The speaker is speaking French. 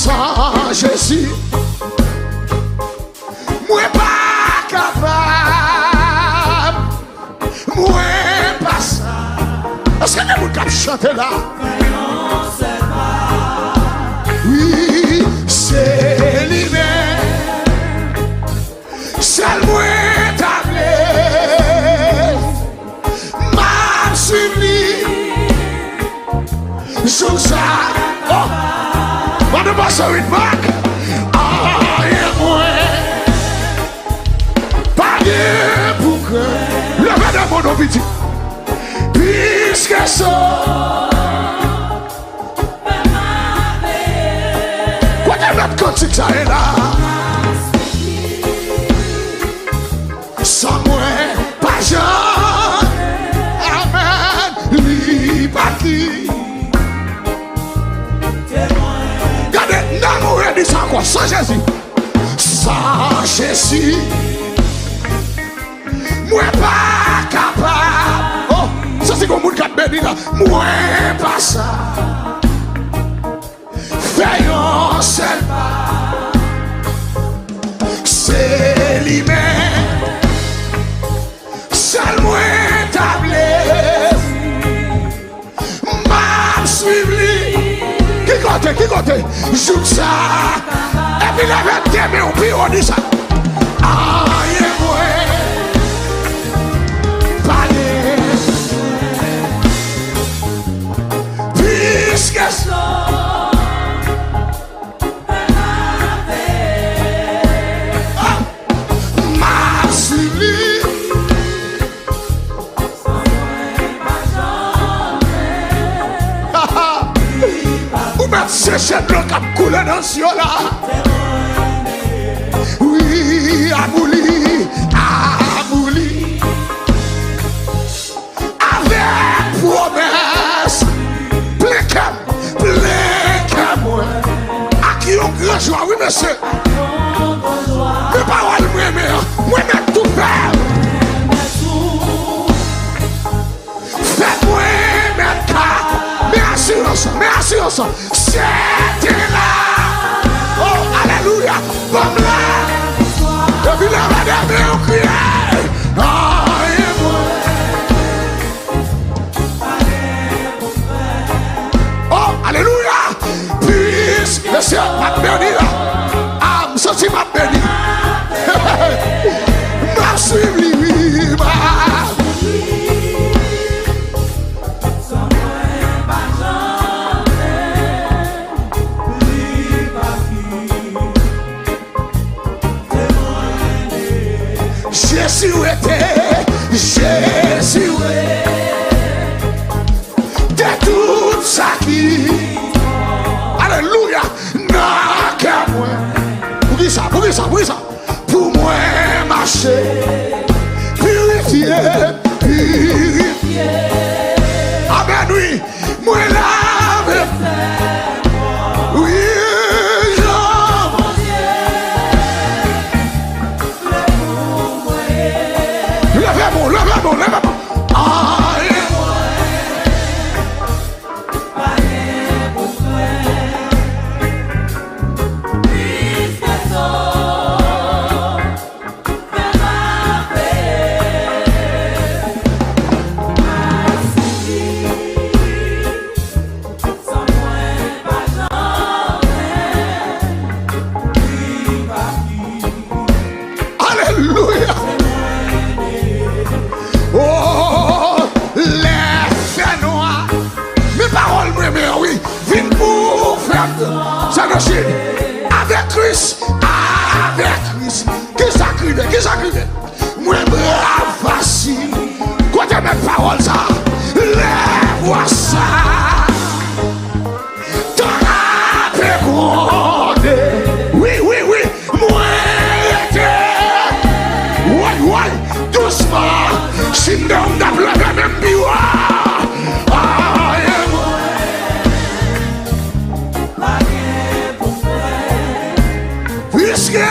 sans Jésus, mwen pakapab, mwen pas ça. Est-ce que vous pouvez chanter là? Oui, c'est lui-même, c'est moi tablé, m'a suivi, sous ça. Oh, on ne passe pas une marque. Ah, et moi, pas de pour que le madame mon petit, puisque ça. Notre cantique ça est là. Sans moi, pas Jean. Amen. Li pas qui. Regardez, non, mourir dit ça quoi? Sans Jésus. Sans Jésus. Moi pas capable. Oh, ça c'est comme le cap béni là. Moi pas ça. Faisons seul pas, c'est lui-même, seul moi tablé, m'a suivi, qui compte, joue ça, et puis la vérité, mais on peut on dit ça, aïe moi, parler, puisque ça. C'est cette blanc qui a coulé dans le ciel là. Oui, abouli, abouli. Avec promesse, plein moi. À qui on grand joie, oui monsieur. Mes paroles, moi tout faire. Faites-moi mettre cas. Mais assurance, c'était là. Oh, alléluia. Comme là. Et puis là, madame, on crie. Oh, alléluia. Puisque le Seigneur m'a béni là. Ah, je suis m'a béni. M'a suivi, Jésus de tout ça qui. Alléluia. N'a qu'à moi. Pour qui ça? Pour moi marcher. Purifier. Amen, oui. Moi lave. Oui. Lève-moi. Alléluia. Oh, les faits noirs. Mes paroles, oui, viennent pour faire ça de Chine. Avec Christ. Qui s'acrive? Moi, brave, facile. Quand tu mes paroles, ça, les voix ça. T'en as pécondé. Oui. Moi, ouais, doucement. Si nous avons la même biwa. Puisque